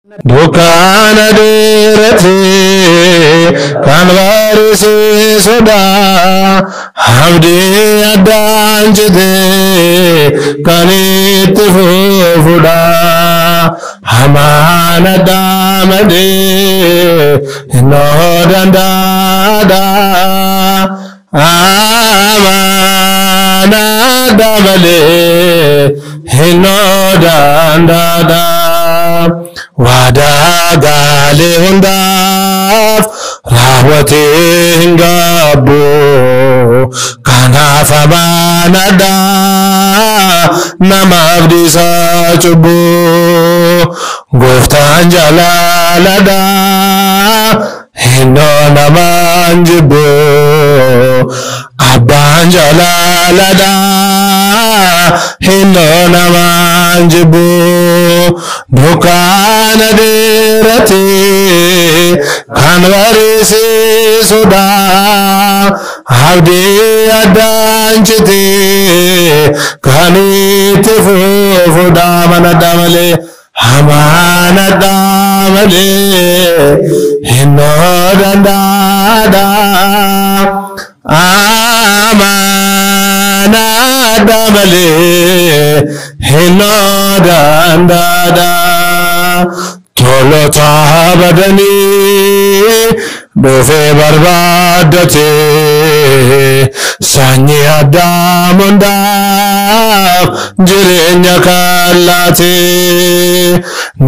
Dukana dirati kanvarisi soda hamdi adanjde kanit fuda hamana damade no dandada amana damale no dandada Wada gale hundaf rahwati hingabu kana famanada namabdi sachubu guftan jalalada hindo namanjibu abban jalalada hindo namanjibu Dukana dirati kanvarisi soda hamdi adanjte kanit fuda manadamale hamana damale hinno dandada amana damale hinno dandada Tolota badani dofe barbadate sanyi adamunda jirenya kalate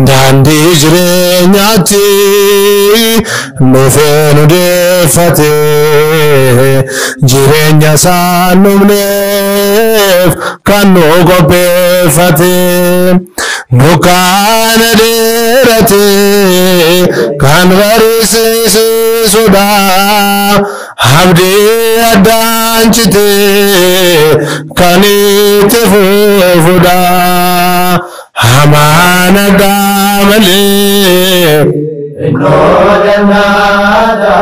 dandi jirenyati dofe nudefate jirenya sanumnef kanu gopefate Dukana dirati kanvarisi soda hamdi adanjte kanit fuda hamana damale no dandada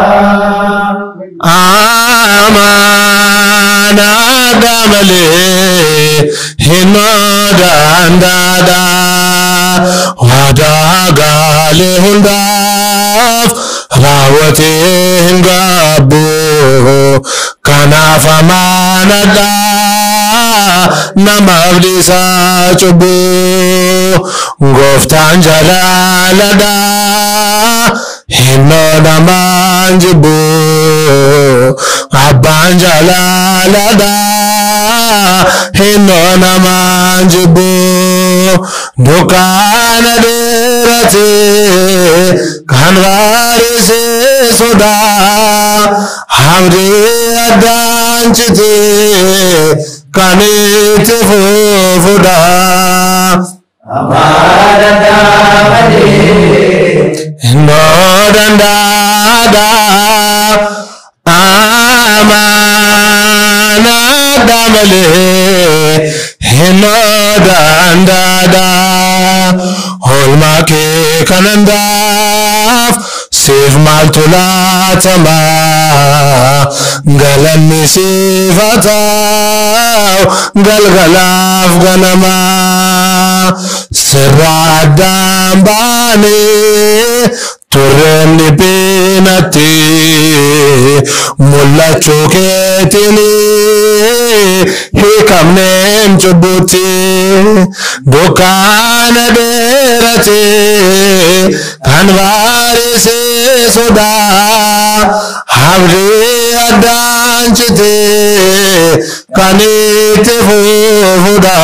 amana damale hino dandada Wada gale hundaf rawati hingabu kana famanada namabdi sachubu guftan jalalada hinno namanjibu abban jalalada hinno namanjibu Dukana dirati kanvarisi soda hamdi adanjte kanit fuda amana damale no dandada amana damale no dandada holma ke kanandaf sif maltulatama galanni sifataw galgalaf ganama sirradam bani turrenni pinati mulla choketini hikamnem chubuti Dukana dirati kanvarisi soda hamdi adanjte kanit fuda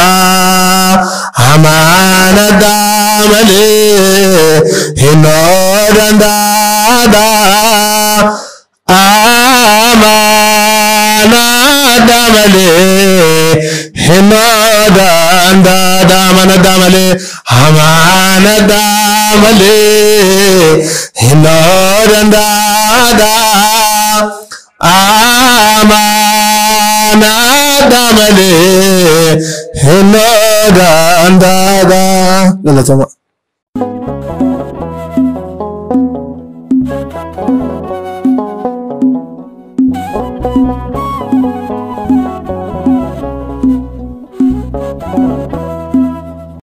hamana damale hinno dandada amana damale hinno dandada manadamale hamana damale hinno dandada amana damale hinno dandada